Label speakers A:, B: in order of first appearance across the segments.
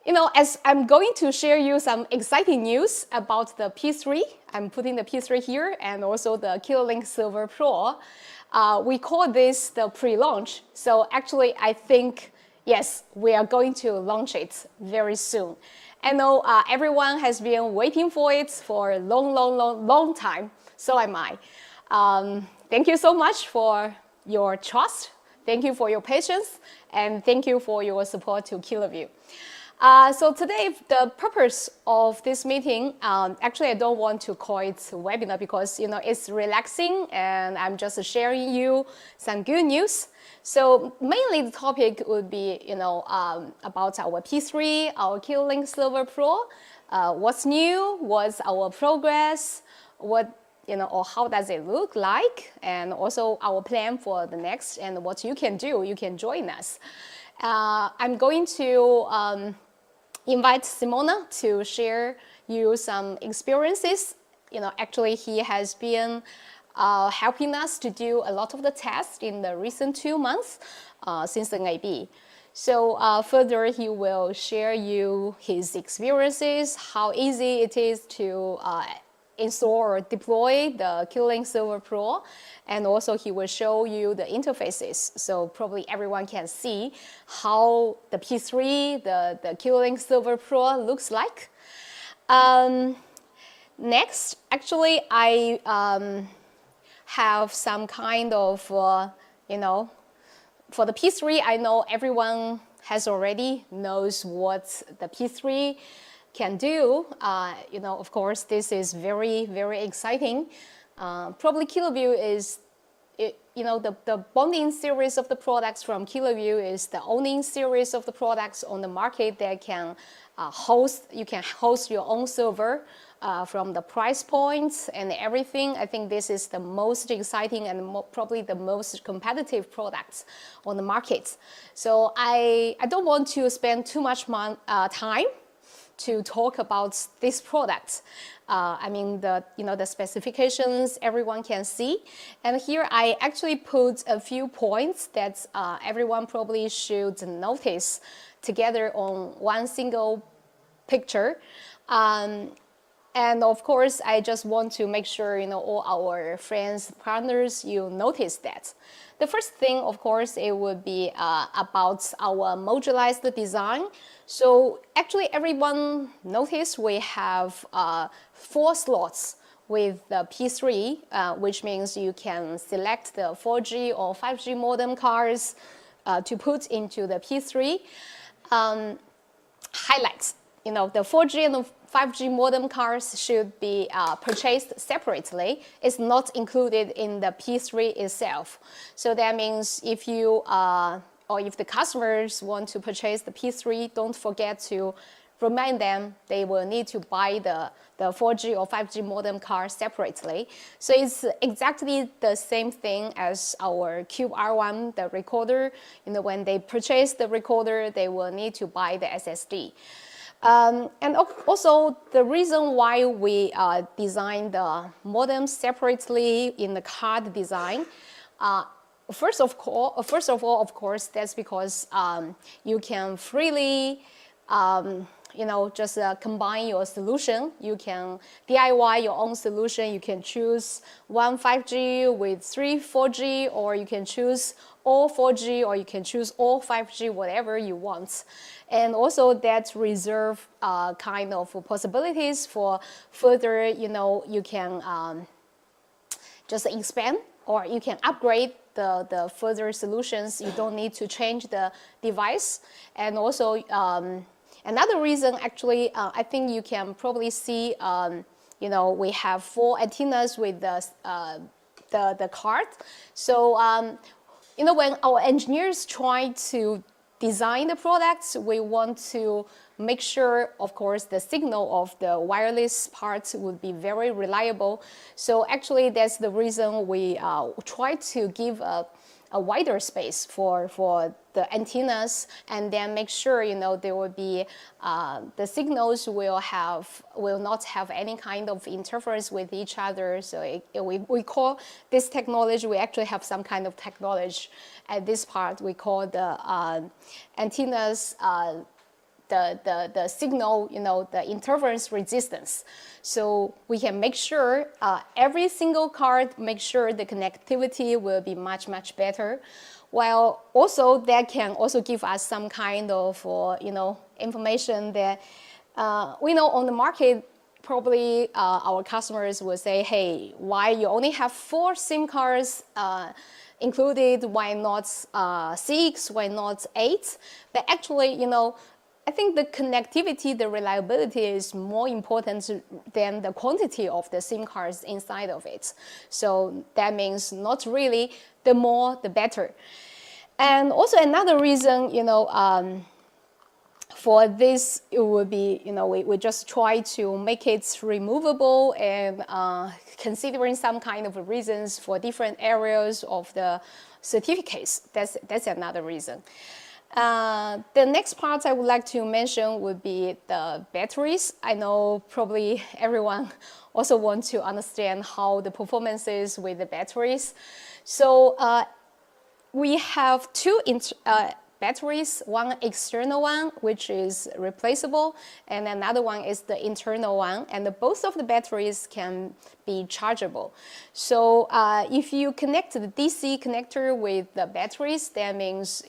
A: As I'm going to share you some exciting news about the P3, I'm putting the P3 here and also the KiloLink Silver Pro. We call this the pre-launch. So actually, I think, yes, we are going to launch it very soon. I know everyone has been waiting for it for a long time. So am I. Thank you so much for your trust. Thank you for your patience. And thank you for your support to KiloView. So today, the purpose of this meeting, actually, I don't want to call it a webinar because, it's relaxing and I'm just sharing you some good news. So mainly the topic would be, about our P3, our KiloLink Silver Pro, what's new, what's our progress, or how does it look like, and also our plan for the next and what you can do. You can join us. I'm going to invite Simona to share you some experiences. Actually, he has been helping us to do a lot of the tests in the recent 2 months since the NAB. So further, he will share you his experiences, how easy it is to install or deploy the KiloLink Silver Pro, and also he will show you the interfaces, so probably everyone can see how the P3, the KiloLink Silver Pro looks like. Next, actually, I have some kind of, for the P3, I know everyone has already knows what the P3 can do. Of course, this is very, very exciting. Probably KiloView is, the bonding series of the products from KiloView is the only series of the products on the market that can you can host your own server from the price points and everything. I think this is the most exciting and probably the most competitive products on the market. So I don't want to spend too much time to talk about this product. The specifications everyone can see. And here I actually put a few points that everyone probably should notice together on one single picture. And of course, I just want to make sure, all our friends, partners, you notice that. The first thing, of course, it would be about our modularized design. So actually, everyone noticed we have 4 slots with the P3, which means you can select the 4G or 5G modem cards to put into the P3. Highlights, the 4G and the 5G modem cards should be purchased separately. It's not included in the P3 itself. So that means if you or if the customers want to purchase the P3, don't forget to remind them they will need to buy the 4G or 5G modem card separately. So it's exactly the same thing as our Cube R1, the recorder. When they purchase the recorder, they will need to buy the SSD. And also, the reason why we designed the modem separately in the card design, first of all, of course, that's because you can freely, just combine your solution. You can DIY your own solution. You can choose one 5G with 3 4G, or you can choose all 4G, or you can choose all 5G, whatever you want. And also that reserve kind of possibilities for further, you can just expand, or you can upgrade the further solutions. You don't need to change the device. And also another reason, actually, I think you can probably see, we have 4 antennas with the card. So, when our engineers try to design the products, we want to make sure, of course, the signal of the wireless parts would be very reliable. So actually, that's the reason we try to give a wider space for the antennas, and then make sure there will be the signals will not have any kind of interference with each other. So we call this technology, we actually have some kind of technology at this part we call the antennas the signal, the interference resistance. So we can make sure every single card, make sure the connectivity will be much, much better. While also that can also give us some kind of, information that we know on the market. Probably our customers will say, hey, why you only have 4 SIM cards included, why not 6, why not 8? But actually, I think the connectivity, the reliability is more important than the quantity of the SIM cards inside of it. So that means not really the more, the better. And also another reason, for this, it would be, we just try to make it removable and considering some kind of reasons for different areas of the certificates. That's another reason. The next part I would like to mention would be the batteries. I know probably everyone also wants to understand how the performance is with the batteries. So we have 2 batteries, one external one, which is replaceable, and another one is the internal one, and both of the batteries can be chargeable. So if you connect the DC connector with the batteries, that means,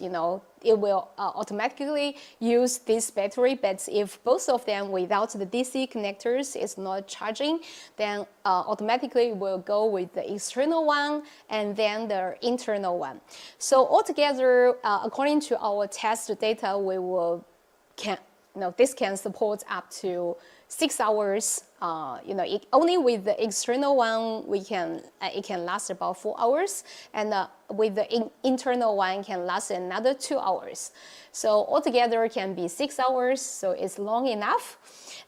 A: it will automatically use this battery, but if both of them without the DC connectors is not charging, then automatically it will go with the external one and then the internal one. So altogether, according to our test data, this can support up to 6 hours. Only with the external one, it can last about 4 hours, and with the internal one, can last another 2 hours. So altogether, it can be 6 hours. So it's long enough,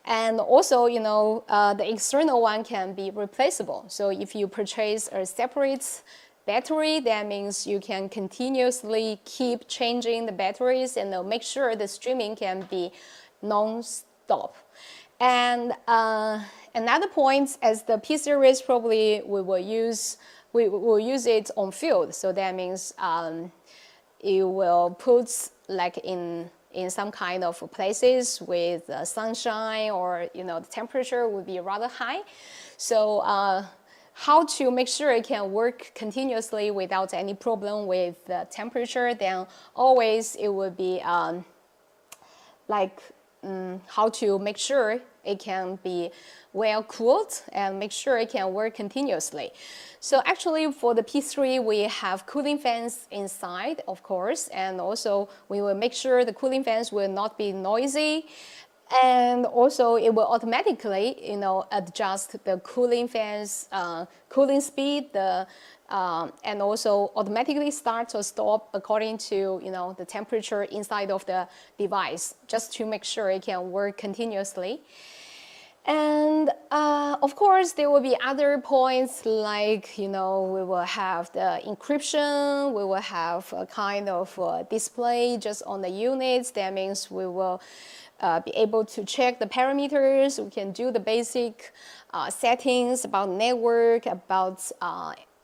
A: and also, the external one can be replaceable. So if you purchase a separate battery, that means you can continuously keep changing the batteries and make sure the streaming can be non-stop. And another point, as the P series, probably we will use it on field. So that means you will put like in some kind of places with sunshine, or the temperature would be rather high. So how to make sure it can work continuously without any problem with the temperature? Then always it would be how to make sure it can be well cooled and make sure it can work continuously. So actually for the P3, we have cooling fans inside, of course, and also we will make sure the cooling fans will not be noisy. And also it will automatically, adjust the cooling fans, cooling speed, and also automatically start or stop according to, the temperature inside of the device, just to make sure it can work continuously. And of course, there will be other points like, we will have the encryption, we will have a kind of display just on the units. That means we will be able to check the parameters. We can do the basic settings about network, about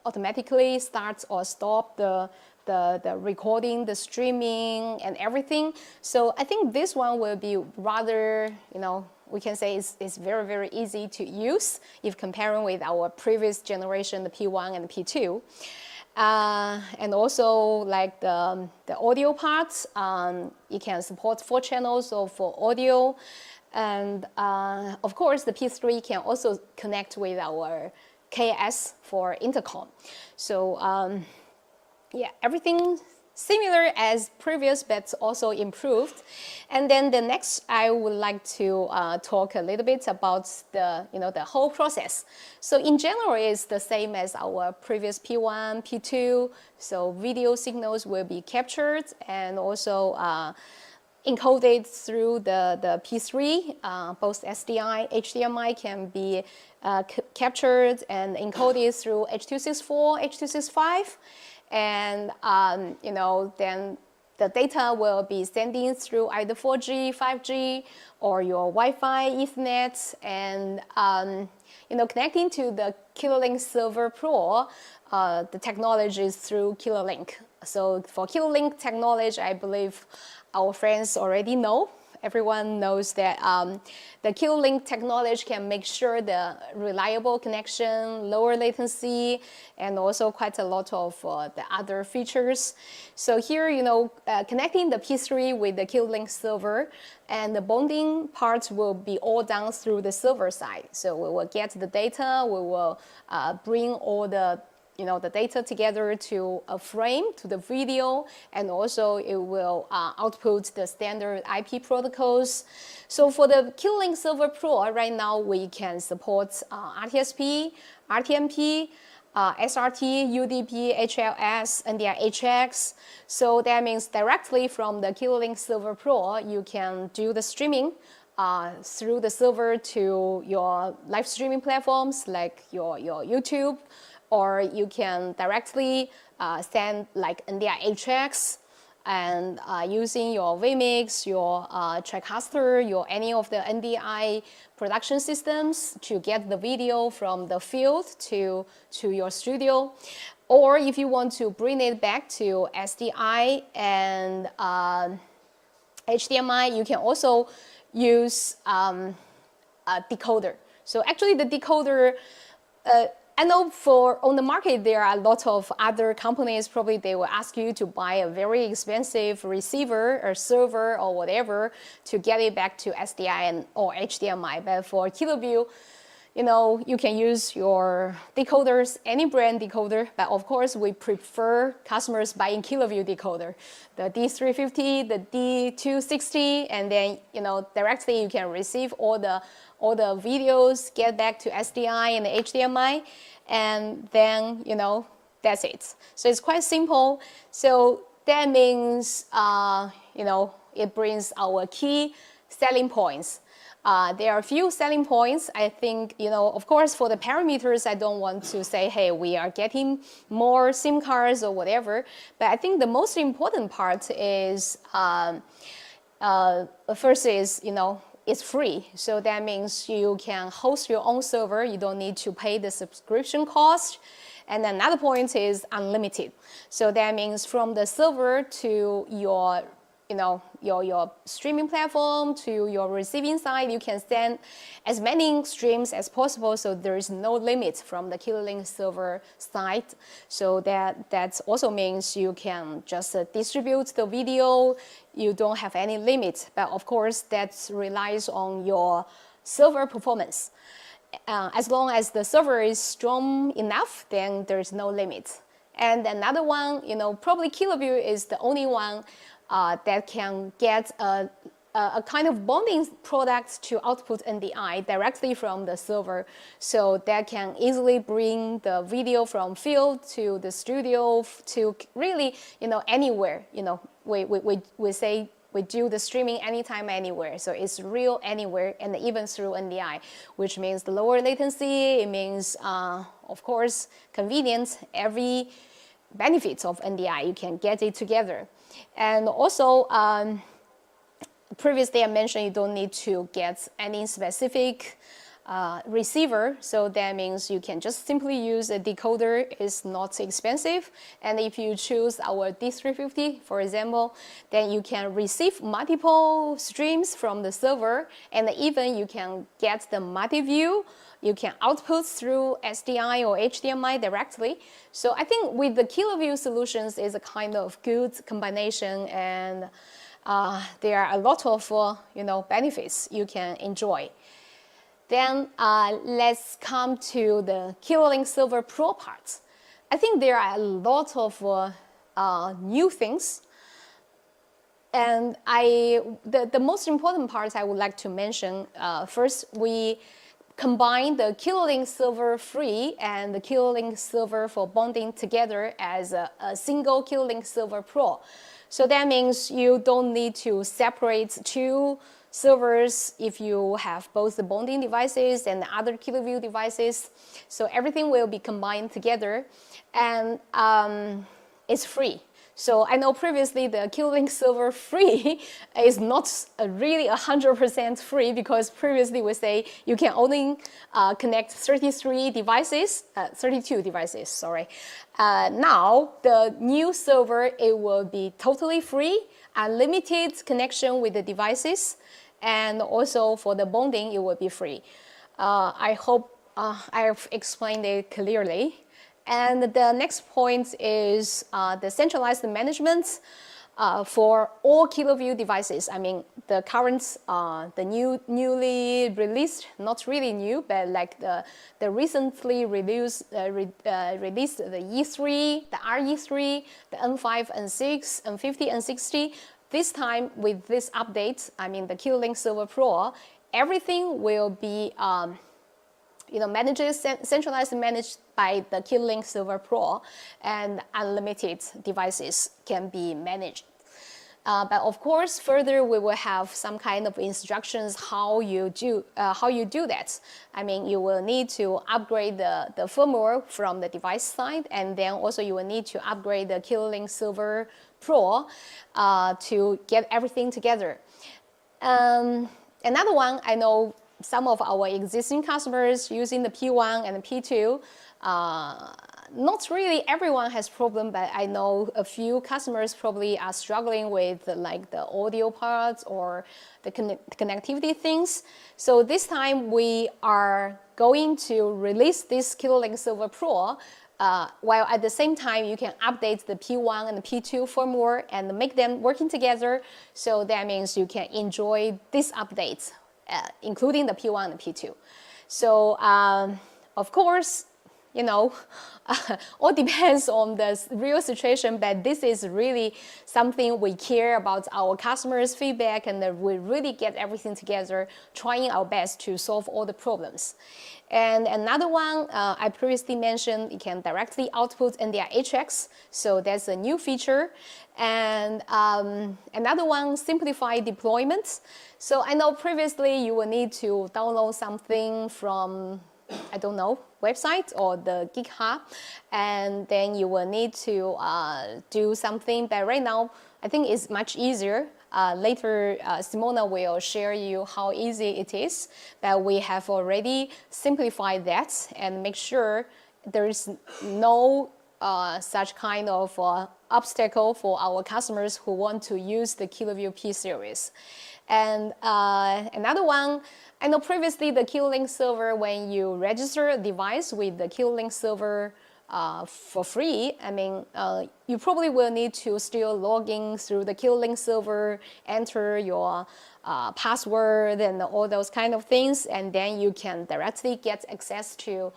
A: automatically start or stop the recording, the streaming, and everything. So I think this one will be rather, we can say it's very, very easy to use if comparing with our previous generation, the P1 and the P2. And also like the audio parts, it can support 4 channels for audio. And of course, the P3 can also connect with our KS for intercom. So yeah, everything similar as previous, but also improved. And then the next, I would like to talk a little bit about the whole process. So in general, it's the same as our previous P1, P2. So video signals will be captured and also encoded through the P3. Both SDI, HDMI can be captured and encoded through H.264, H.265. And then the data will be sending through either 4G, 5G, or your Wi-Fi, Ethernet, and connecting to the KillerLink Server Pro. The technology is through KillerLink. So for KillerLink technology, I believe our friends already know, everyone knows that the Q-Link technology can make sure the reliable connection, lower latency, and also quite a lot of the other features. So here, connecting the P3 with the Q-Link server, and the bonding parts will be all done through the server side. So we will get the data, we will bring all the data together to a frame, to the video, and also it will output the standard IP protocols. So for the Q-Link Server Pro, right now we can support RTSP, RTMP, SRT, UDP, HLS, NDI HX. So that means directly from the Q-Link Server Pro, you can do the streaming through the server to your live streaming platforms like your YouTube, or you can directly send like NDI HX and using your vMix, your TriCaster, any of the NDI production systems to get the video from the field to your studio. Or if you want to bring it back to SDI and HDMI, you can also use a decoder. So actually the decoder, I know on the market there are a lot of other companies, probably they will ask you to buy a very expensive receiver or server or whatever to get it back to SDI or HDMI. But for KiloView, you can use your decoders, any brand decoder, but of course we prefer customers buying KiloView decoder, the D350, the D260, and then directly you can receive all the videos, get back to SDI and HDMI, and then that's it. So it's quite simple. So that means it brings our key selling points. There are a few selling points. I think, of course, for the parameters, I don't want to say, hey, we are getting more SIM cards or whatever. But I think the most important part is, first is, it's free. So that means you can host your own server. You don't need to pay the subscription cost. And another point is unlimited. So that means from the server to your streaming platform to your receiving side, you can send as many streams as possible, so there is no limit from the Q-Link server side. So that also means you can just distribute the video. You don't have any limit, but of course that relies on your server performance. As long as the server is strong enough, then there is no limit. And another one, probably KiloView is the only one that can get a kind of bonding product to output NDI directly from the server. So that can easily bring the video from field to the studio to really, anywhere. We say we do the streaming anytime, anywhere. So it's real anywhere, and even through NDI, which means the lower latency. It means, of course, convenience. Every benefits of NDI, you can get it together. And also, previously I mentioned you don't need to get any specific receiver. So that means you can just simply use a decoder. It's not expensive. And if you choose our D350, for example, then you can receive multiple streams from the server, and even you can get the multi-view. You can output through SDI or HDMI directly. So I think with the KiloView solutions is a kind of good combination, and there are a lot of benefits you can enjoy. Then let's come to the Q-Link Server Pro parts. I think there are a lot of new things. And the most important parts I would like to mention, first, we combine the Q-Link Server Free and the Q-Link Server for bonding together as a single Q-Link Server Pro. So that means you don't need to separate two servers if you have both the bonding devices and the other KiloView devices. So everything will be combined together, and it's free. So I know previously the Q-Link Server Free is not really 100% free, because previously we say you can only connect 32 devices, sorry. Now the new server, it will be totally free unlimited connection with the devices, and also for the bonding, it will be free. I hope I have explained it clearly. And the next point is the centralized management for all KiloView devices. I mean, the current, the newly released, not really new, but like the recently released the E3, the RE3, the N5, N6, N50, N60. This time with this update, I mean the KiloLink Server Pro, everything will be centralized and managed by the KiloLink Server Pro, and unlimited devices can be managed. But of course, further we will have some kind of instructions how you do that. I mean, you will need to upgrade the firmware from the device side, and then also you will need to upgrade the KiloLink Server Pro to get everything together. Another one, I know some of our existing customers using the P1 and the P2, not really everyone has problem, but I know a few customers probably are struggling with like the audio parts or the connectivity things. So this time we are going to release this KiloLink Server Pro, while at the same time you can update the P1 and the P2 firmware and make them working together. So that means you can enjoy these updates, including the P1 and the P2. So of course, you know, all depends on the real situation, but this is really something we care about our customers' feedback, and we really get everything together, trying our best to solve all the problems. And another one I previously mentioned, it can directly output NDI-HX, so that's a new feature. And another one, simplified deployment. So I know previously you will need to download something from, I don't know, website or the GitHub, and then you will need to do something. But right now, I think it's much easier. Later, Simona will share you how easy it is. But we have already simplified that and make sure there is no such kind of obstacle for our customers who want to use the KiloView P series. And another one, I know previously the KiloLink server, when you register a device with the KiloLink server for free, I mean, you probably will need to still log in through the KiloLink server, enter your password and all those kind of things, and then you can directly get access to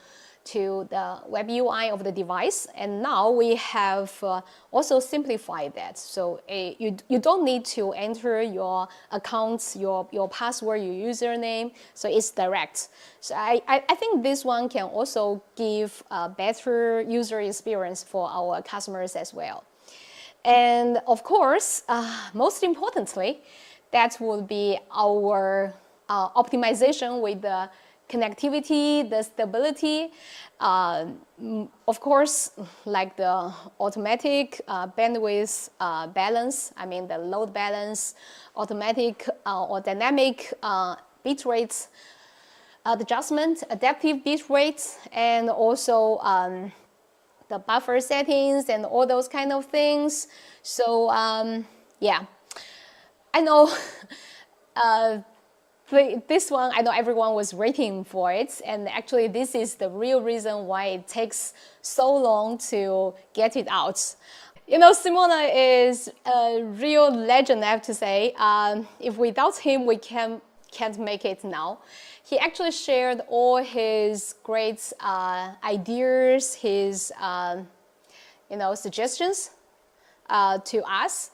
A: the web UI of the device. And now we have also simplified that. So you don't need to enter your accounts, your password, your username. So it's direct. So I think this one can also give a better user experience for our customers as well. And of course, most importantly, that would be our optimization with the connectivity, the stability, of course, like the automatic bandwidth balance, I mean the load balance, automatic or dynamic bit rates adjustment, adaptive bit rates, and also the buffer settings and all those kind of things. So yeah, I know this one, I know everyone was waiting for it, and actually this is the real reason why it takes so long to get it out. You know, Simona is a real legend, I have to say. If without him, we can't make it now. He actually shared all his great ideas, his suggestions to us.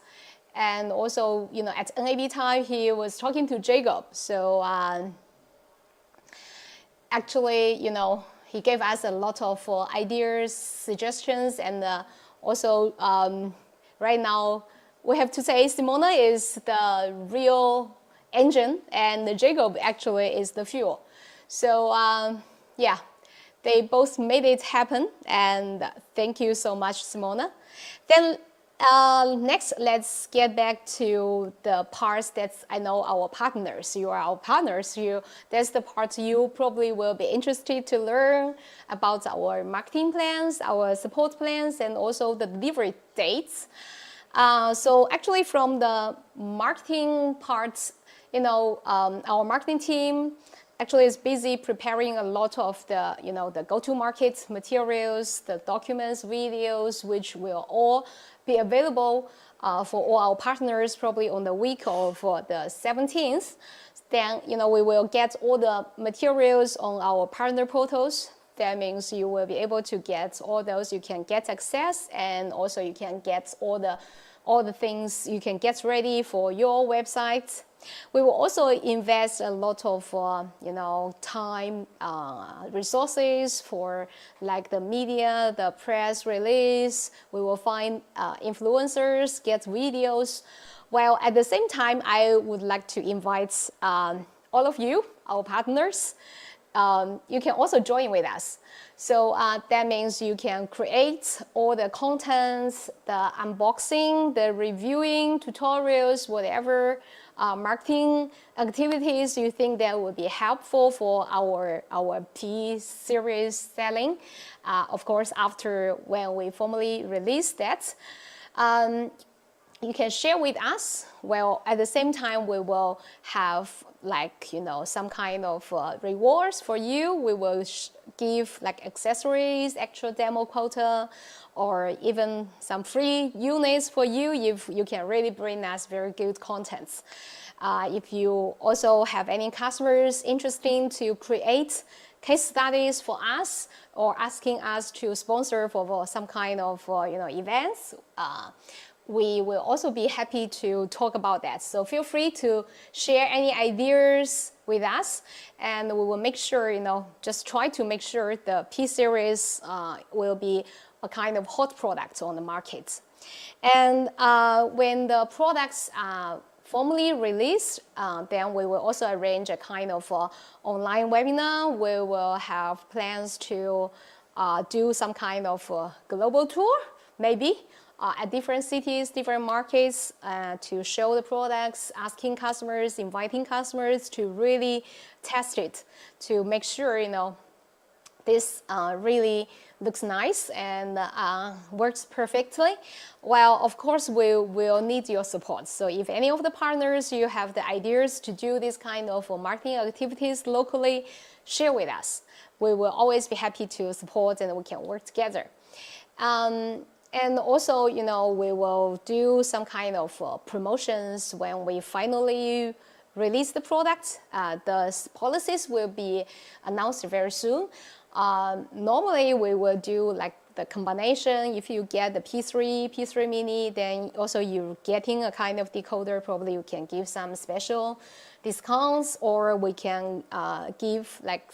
A: And also, you know, at NAB time, he was talking to Jacob. So actually, you know, he gave us a lot of ideas, suggestions, and also right now, we have to say Simona is the real engine, and Jacob actually is the fuel. So yeah, they both made it happen, and thank you so much, Simona. Then next, let's get back to the parts that I know our partners. You are our partners. That's the part you probably will be interested to learn about our marketing plans, our support plans, and also the delivery dates. So actually from the marketing parts, our marketing team actually is busy preparing a lot of the, the go-to-market materials, the documents, videos, which will all be available for all our partners probably on the week of the 17th. Then, we will get all the materials on our partner portals. That means you will be able to get all those. You can get access, and also you can get all the things you can get ready for your website. We will also invest a lot of time, resources for like the media, the press release. We will find influencers, get videos. While at the same time, I would like to invite all of you, our partners. You can also join with us. So that means you can create all the contents, the unboxing, the reviewing, tutorials, whatever marketing activities you think that would be helpful for our P series selling. Of course, after when we formally release that. You can share with us. Well, at the same time, we will have some kind of rewards for you. We will give like accessories, extra demo quota, or even some free units for you if you can really bring us very good contents. If you also have any customers interested to create case studies for us or asking us to sponsor for some kind of events, we will also be happy to talk about that. So feel free to share any ideas with us, and we will make sure, just try to make sure the P series will be a kind of hot product on the market. And when the products are formally released, then we will also arrange a kind of online webinar. We will have plans to do some kind of global tour, maybe, at different cities, different markets, to show the products, asking customers, inviting customers to really test it, to make sure, this really looks nice and works perfectly. Well, of course, we will need your support. So if any of the partners, you have the ideas to do this kind of marketing activities locally, share with us. We will always be happy to support, and we can work together. And also, we will do some kind of promotions when we finally release the product. The policies will be announced very soon. Normally, we will do like the combination. If you get the P3 mini, then also you're getting a kind of decoder. Probably you can give some special discounts, or we can give like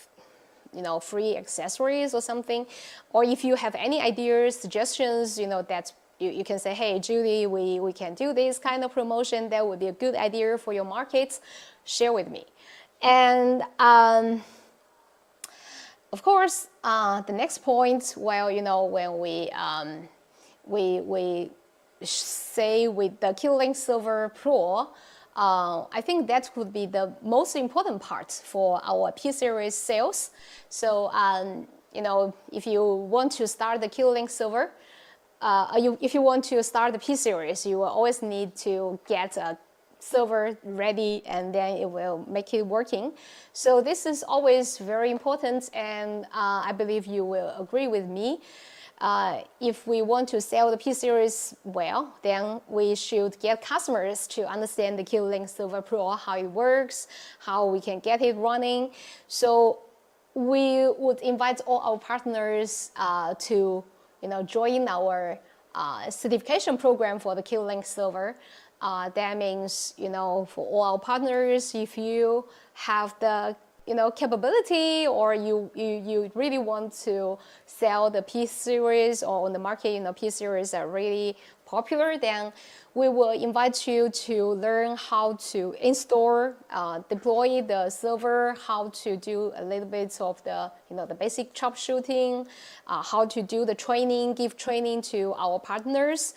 A: free accessories or something. Or if you have any ideas, suggestions, that you can say, hey, Judy, we can do this kind of promotion. That would be a good idea for your market. Share with me. And of course, the next point, well, when we say with the Q-Link Silver Pro, I think that could be the most important part for our P series sales. So, if you want to start the Q-Link Silver, if you want to start the P series, you will always need to get a silver ready, and then it will make it working. So this is always very important, and I believe you will agree with me. If we want to sell the P series well, then we should get customers to understand the Q-Link Silver Pro, how it works, how we can get it running. So we would invite all our partners to join our certification program for the Q-Link Silver. That means, for all our partners, if you have the capability, or you really want to sell the P series, or on the market, P series are really popular, then we will invite you to learn how to install, deploy the server, how to do a little bit of the, the basic troubleshooting, how to do the training, give training to our partners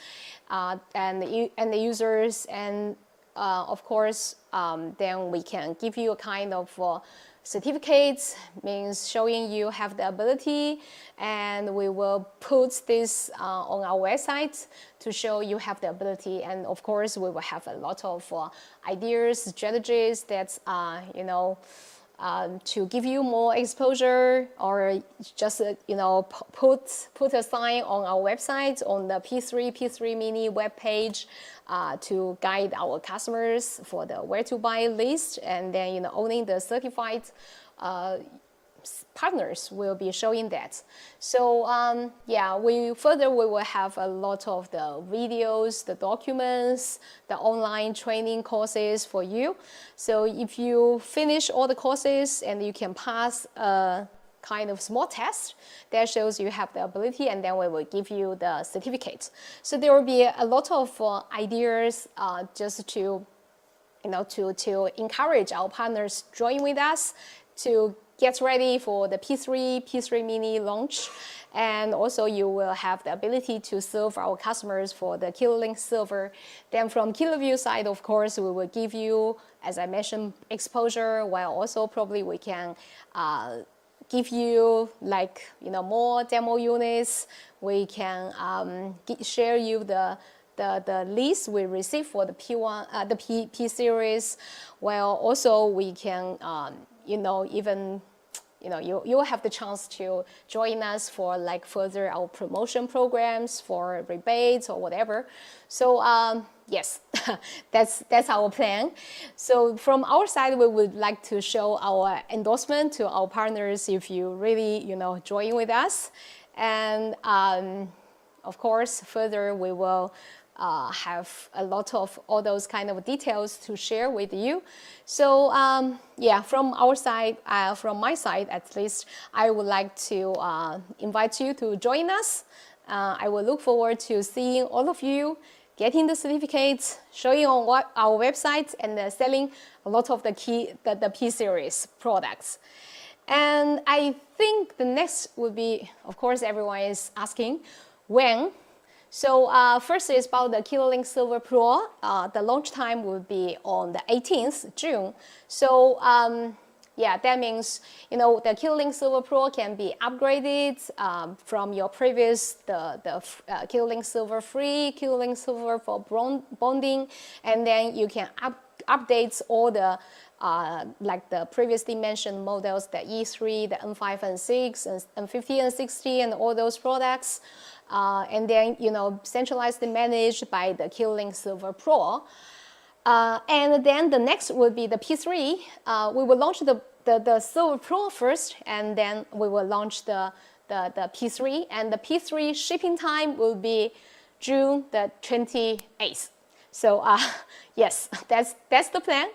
A: and the users. And of course, then we can give you a kind of certificates, means showing you have the ability, and we will put this on our website to show you have the ability. And of course, we will have a lot of ideas, strategies that to give you more exposure, or just put a sign on our website, on the P3 Mini web page, to guide our customers for the where to buy list, and then only the certified partners will be showing that. So we will have a lot of the videos, the documents, the online training courses for you. So if you finish all the courses and you can pass a kind of small test that shows you have the ability, and then we will give you the certificate. So there will be a lot of ideas just to to encourage our partners join with us to get ready for the P3 Mini launch. And also you will have the ability to serve our customers for the KiloLink server. Then from KiloView side, of course, we will give you, as I mentioned, exposure, while also probably we can give you more demo units. We can share you the list we receive for the P1, the P series, while also we can even you will have the chance to join us for further our promotion programs, for rebates or whatever. So yes, that's our plan. So from our side, we would like to show our endorsement to our partners if you really join with us. And of course, further we will have a lot of all those kind of details to share with you. So from our side, from my side at least, I would like to invite you to join us. I will look forward to seeing all of you getting the certificates, showing on our website, and selling a lot of the P series products. And I think the next would be, of course, everyone is asking when. So first is about the KiloLink Silver Pro. The launch time will be on the 18th June. So that means the KiloLink Silver Pro can be upgraded from your previous the KiloLink Silver Free, KiloLink Silver for bonding, and then you can update all the the previously mentioned models, the E3, the N5 and 6, and N50 and 60, and all those products. And then centralized and managed by the KiloLink Silver Pro. And then the next would be the P3. We will launch the Silver Pro first, and then we will launch the P3. And the P3 shipping time will be June the 28th. So yes, that's the plan.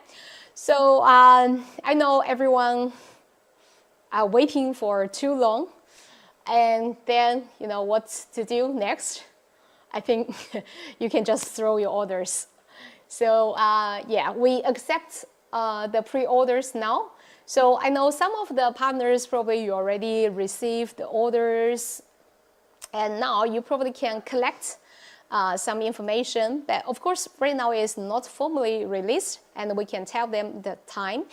A: So I know everyone are waiting for too long. And then, what to do next? I think you can just throw your orders. So we accept the pre-orders now. So I know some of the partners probably you already received the orders, and now you probably can collect some information. But of course, right now it's not formally released, and we can tell them the time.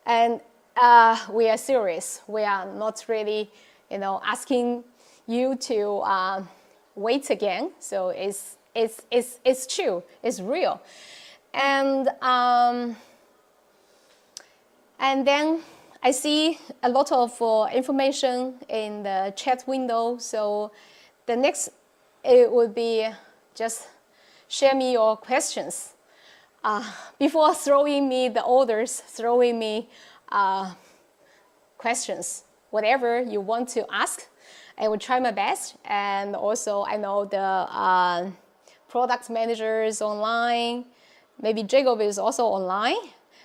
A: And we are serious. We are not really asking you to wait again. So it's true, it's real. And then I see a lot of information in the chat window. So the next, it would be just share me your questions. Before throwing me the orders, throwing me questions. Whatever you want to ask, I will try my best. And also, I know the product managers online, maybe Jacob is also online.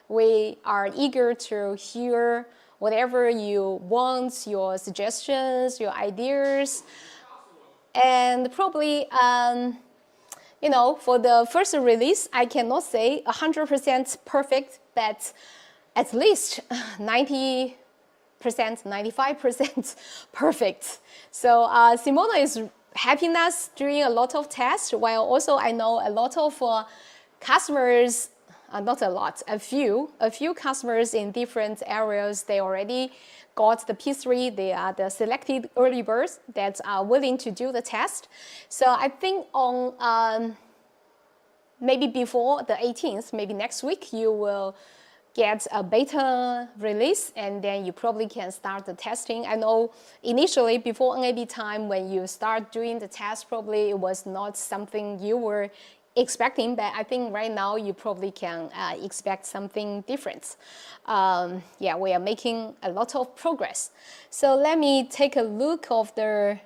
A: We are eager to hear whatever you want, your suggestions, your ideas. And probably, for the first release, I cannot say 100% perfect, but at least 95% perfect. So Simona is helping us doing a lot of tests, while also I know a lot of customers not a lot, a few customers in different areas, they already got the P3, they are the selected early birds that are willing to do the test. So I think on maybe before the 18th, maybe next week, you will get a beta release, and then you probably can start the testing. I know initially before NAB time, when you start doing the test, probably it was not something you were expecting, but I think right now you probably can expect something different. Yeah, we are making a lot of progress. So let me take a look of the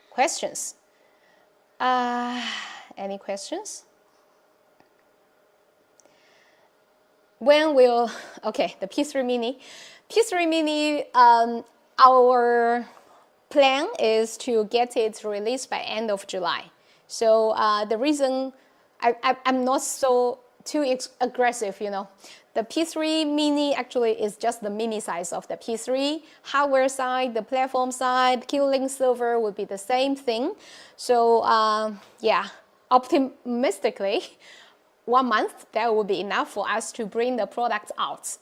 A: questions. Any questions? When will, okay, the P3 Mini. P3 Mini, our plan is to get it released by end of July. So the reason I'm not so too aggressive, you know. The P3 Mini actually is just the mini size of the P3. Hardware side, the platform side, Kilo-Link server would be the same thing. So yeah, optimistically, 1 month, that will be enough for us to bring the product out.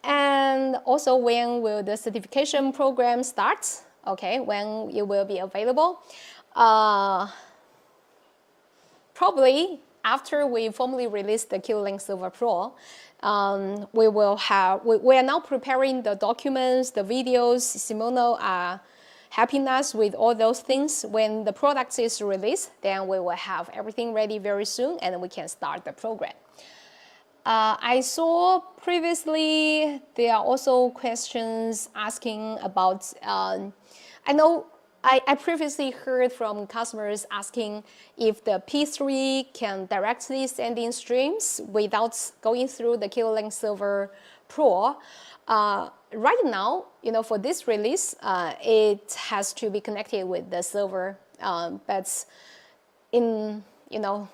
A: And also, when will the certification program start? Okay, when it will be available? Probably after we formally release the Kilo-Link Server Pro, we are now preparing the documents, the videos. Simona are helping us with all those things. When the product is released, then we will have everything ready very soon, and we can start the program. I saw previously there are also questions asking about, I know I previously heard from customers asking if the P3 can directly send in streams without going through the Kilo-Link Server Pro. Right now, you know, for this release, it has to be connected with the server, but in, you know,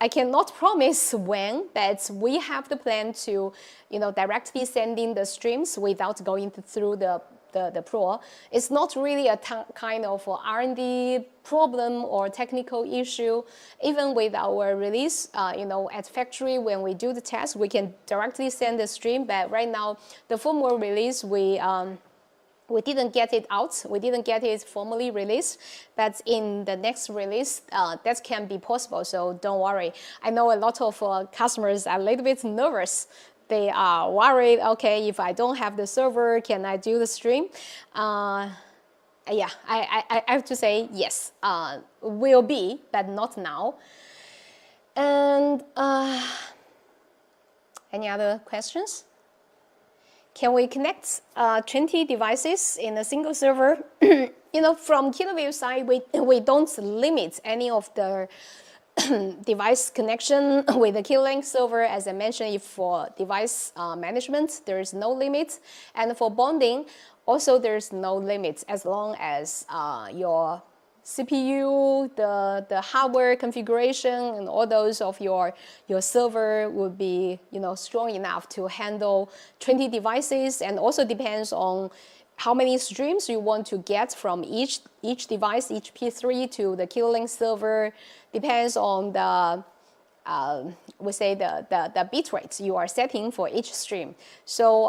A: I cannot promise when, but we have the plan to, you know, directly send in the streams without going through the Pro. It's not really a kind of R&D problem or technical issue. Even with our release, you know, at factory, when we do the test, we can directly send the stream. But right now, the firmware release, we didn't get it out. We didn't get it formally released. But in the next release, that can be possible. So don't worry. I know a lot of customers are a little bit nervous. They are worried, okay, if I don't have the server, can I do the stream? Yeah, I have to say yes, will be, but not now. And any other questions? Can we connect 20 devices in a single server? You know, from KiloView side, we don't limit any of the device connection with the Kilo-Link server. As I mentioned, if for device management, there is no limit. And for bonding, also there's no limit as long as your CPU, the hardware configuration, and all those of your server would be, you know, strong enough to handle 20 devices. And also depends on how many streams you want to get from each device, each P3 to the Kilo-Link server. Depends on the we say the bit rate you are setting for each stream. So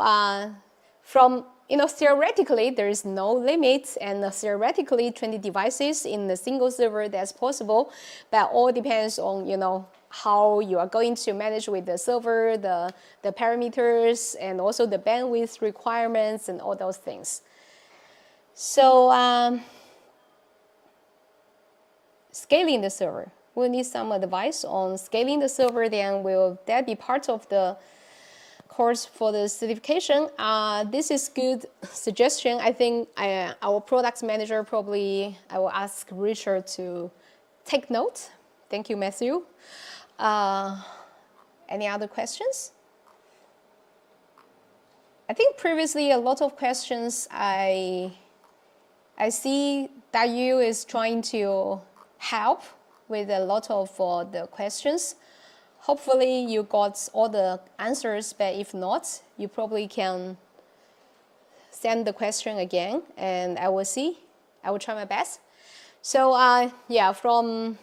A: from, you know, theoretically there is no limit, and theoretically 20 devices in a single server that's possible, but all depends on, you know, how you are going to manage with the server, the parameters, and also the bandwidth requirements and all those things. So scaling the server. We'll need some advice on scaling the server, then will that be part of the course for the certification? This is good suggestion. I think our product manager probably, I will ask Richard to take note. Thank you, Matthew. Any other questions? I think previously a lot of questions I see that you is trying to help with a lot of the questions. Hopefully you got all the answers, but if not, you probably can send the question again, and I will see. I will try my best. So yeah, from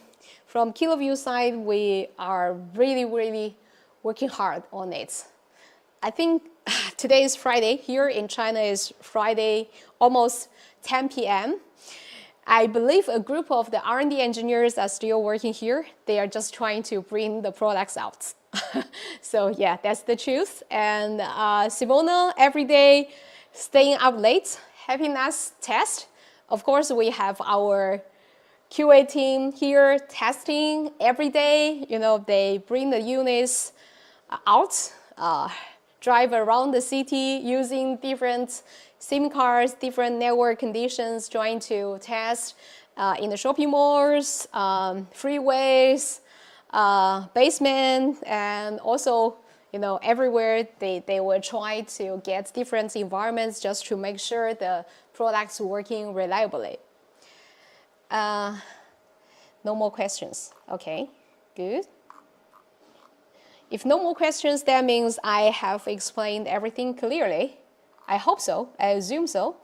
A: KiloView side, we are really working hard on it. I think today is Friday. Here in China is Friday, almost 10 p.m. I believe a group of the R&D engineers are still working here. They are just trying to bring the products out. So yeah, that's the truth. And Simona, every day staying up late, helping us test. Of course, we have our QA team here testing every day. You know, they bring the units out, drive around the city using different SIM cards, different network conditions, trying to test in the shopping malls, freeways, basement, and also, you know, everywhere they will try to get different environments just to make sure the product's working reliably. No more questions. Okay, good. If no more questions, that means I have explained everything clearly. I hope so. I assume so.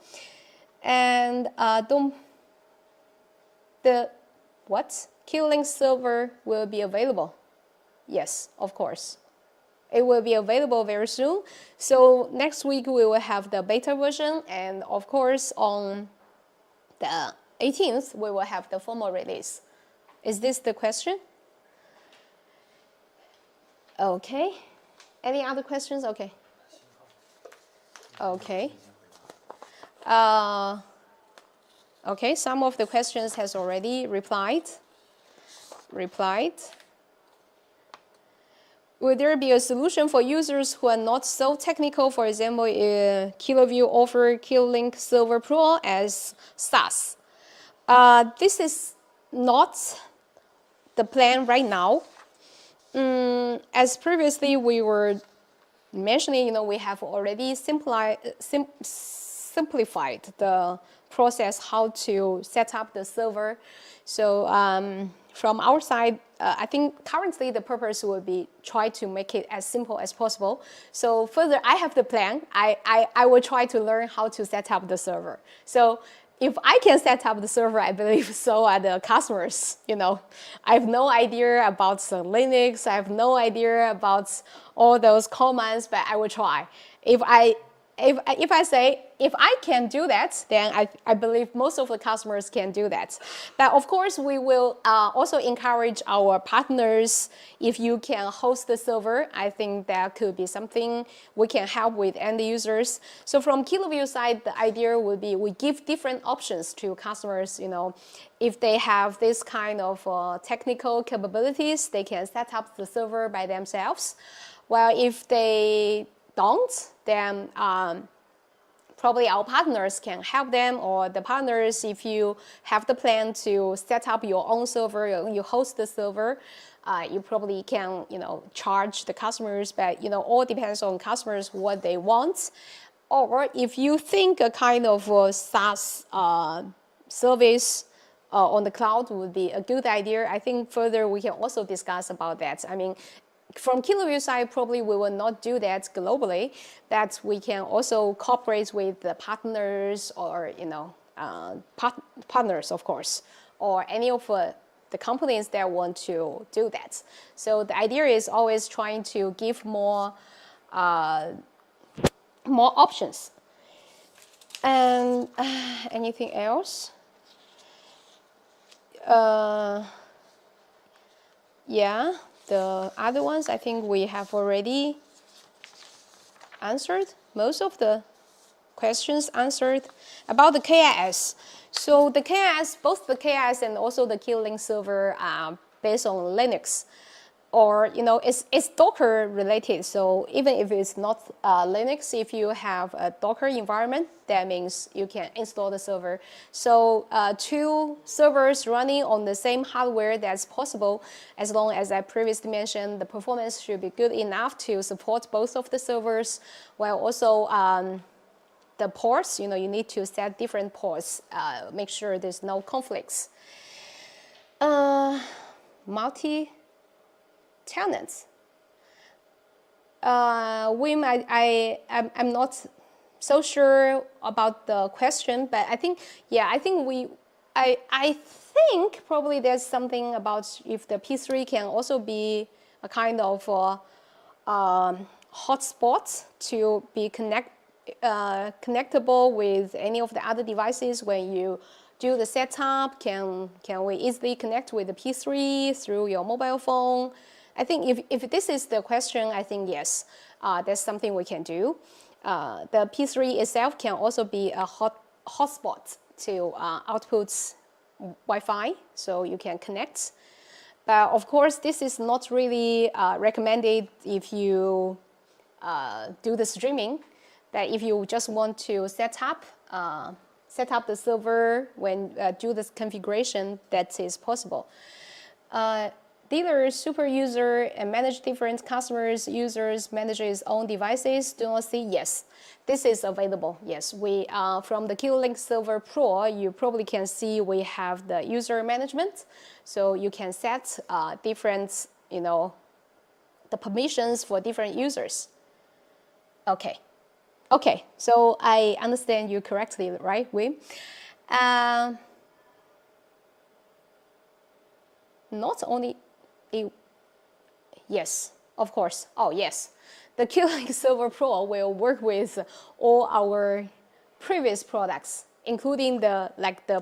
A: And Q-Link server will be available? Yes, of course. It will be available very soon. So next week we will have the beta version, and of course on the 18th we will have the formal release. Is this the question? Okay. Any other questions? Okay. Okay. Okay, some of the questions has already replied. Will there be a solution for users who are not so technical? For example, KiloView offer Q-Link Server Pro as SaaS. This is not the plan right now. As previously we were mentioning, you know, we have already simplified the process how to set up the server. So from our side, I think currently the purpose will be try to make it as simple as possible. So further, I have the plan. I will try to learn how to set up the server. So if I can set up the server, I believe so are the customers. You know, I have no idea about Linux. I have no idea about all those commands, but I will try. If I say, if I can do that, then I believe most of the customers can do that. But of course, we will also encourage our partners. If you can host the server, I think that could be something we can help with end users. So from KiloView side, the idea would be we give different options to customers. You know, if they have this kind of technical capabilities, they can set up the server by themselves. Well, if they don't, then probably our partners can help them, or the partners, if you have the plan to set up your own server, you host the server, you probably can, you know, charge the customers, but, you know, all depends on customers what they want. Or if you think a kind of SaaS service on the cloud would be a good idea, I think further we can also discuss about that. I mean, from KiloView side, probably we will not do that globally, but we can also cooperate with the partners, or, you know, partners, of course, or any of the companies that want to do that. So the idea is always trying to give more options. And anything else? Yeah. The other ones, I think we have already answered most of the questions answered about the KIS. So the KIS, both the KIS and also the Q-Link server are based on Linux, or, you know, it's Docker related. So even if it's not Linux, if you have a Docker environment, that means you can install the server. So two servers running on the same hardware, that's possible, as long as I previously mentioned, the performance should be good enough to support both of the servers, while also the ports, you know, you need to set different ports, make sure there's no conflicts. Multi-tenants. Wim, I'm not so sure about the question, but I think, yeah, I think I think probably there's something about if the P3 can also be a kind of hotspot to be connectable with any of the other devices when you do the setup? Can we easily connect with the P3 through your mobile phone? I think if this is the question, I think yes, that's something we can do. The P3 itself can also be a hotspot to output Wi-Fi, so you can connect. But of course, this is not really recommended if you do the streaming. That if you just want to set up the server when do this configuration, that is possible. Dealers, super user, and manage different customers, users, manage his own devices. Do not see, yes, this is available. Yes, we from the Q-Link Server Pro, you probably can see we have the user management, so you can set different, the permissions for different users. Okay, so I understand you correctly, right, Wim? Not only, yes, of course. Oh, yes. The Q-Link Server Pro will work with all our previous products, including the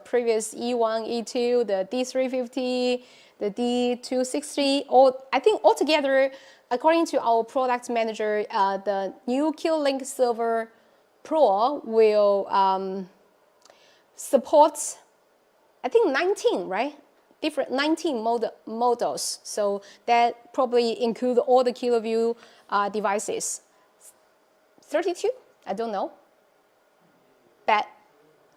A: previous E1, E2, the D350, the D260. I think altogether, according to our product manager, the new Q-Link Server Pro will support, I think 19, right? Different 19 models. So that probably include all the KiloView devices. 32? I don't know. But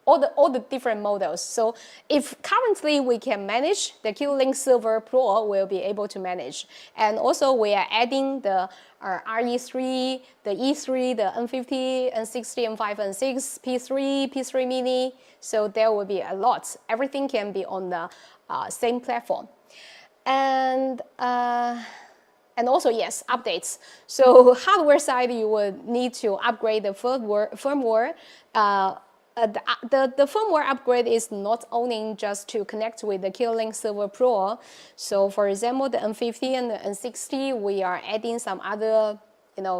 A: all the different models. So if currently we can manage, the Q-Link Server Pro will be able to manage. And also we are adding the RE3, the E3, the N50, N60, N5, N6, P3, P3 Mini. So there will be a lot. Everything can be on the same platform. And also, yes, updates. So hardware side, you would need to upgrade the firmware. The firmware upgrade is not only just to connect with the Q-Link Server Pro. So for example, the N50 and the N60, we are adding some other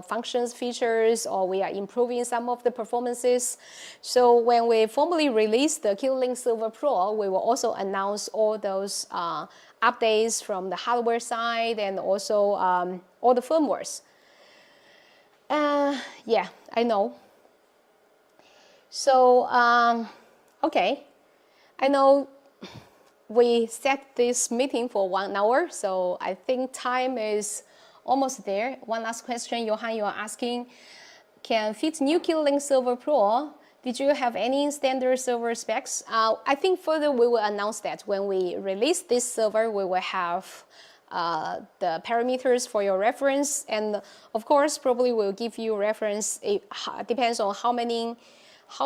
A: functions, features, or we are improving some of the performances. So when we formally release the Q-Link Server Pro, we will also announce all those updates from the hardware side and also all the firmwares. Yeah, I know. So, okay, I know we set this meeting for 1 hour, so I think time is almost there. One last question, Johan, you are asking, can fit new Q-Link Server Pro? Did you have any standard server specs? I think further we will announce that when we release this server, we will have the parameters for your reference, and of course, probably we'll give you reference. It depends on how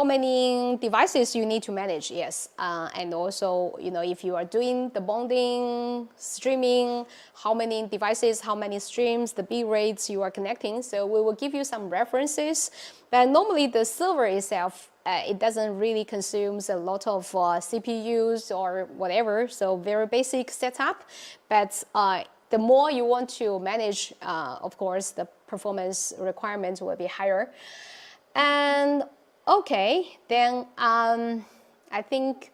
A: many devices you need to manage, yes. And also, if you are doing the bonding, streaming, how many devices, how many streams, the bit rates you are connecting. So we will give you some references. But normally the server itself, it doesn't really consume a lot of CPUs or whatever. So very basic setup. But the more you want to manage, of course, the performance requirements will be higher. And okay, then I think,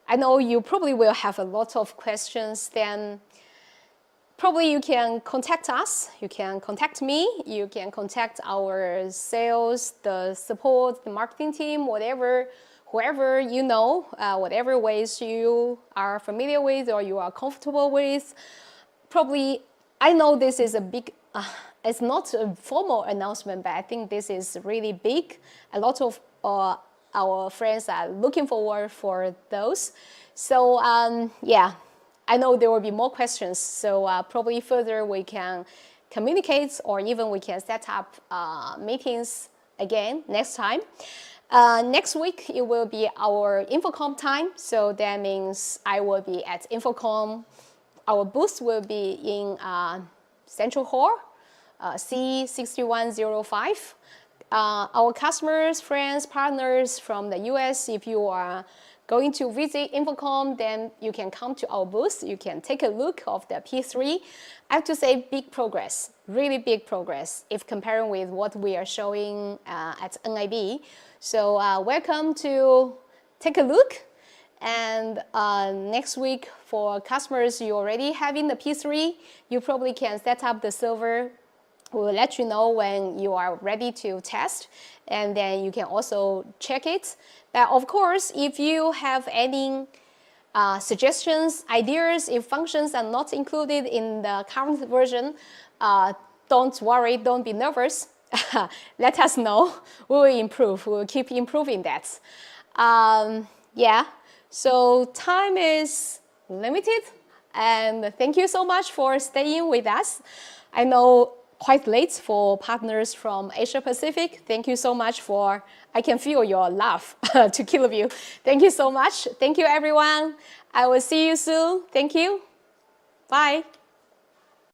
A: I know you probably will have a lot of questions, then probably you can contact us, you can contact me, you can contact our sales, the support, the marketing team, whatever, whoever you know, whatever ways you are familiar with or you are comfortable with. Probably, I know this is a big, it's not a formal announcement, but I think this is really big. A lot of our friends are looking forward for those. So yeah, I know there will be more questions. So probably further we can communicate, or even we can set up meetings again next time. Next week it will be our InfoComm time. So that means I will be at InfoComm. Our booth will be in Central Hall, C6105. Our customers, friends, partners from the US, if you are going to visit Infocom, then you can come to our booth. You can take a look of the P3. I have to say big progress, really big progress if comparing with what we are showing at NIB. So welcome to take a look. And next week for customers you already having the P3, you probably can set up the server. We'll let you know when you are ready to test, and then you can also check it. But of course, if you have any suggestions, ideas, if functions are not included in the current version, don't worry, don't be nervous. Let us know. We will improve. We will keep improving that. Yeah, so time is limited, and thank you so much for staying with us. I know quite late for partners from Asia Pacific. Thank you so much for, I can feel your laugh to kill you. Thank you so much. Thank you, everyone. I will see you soon. Thank you. Bye.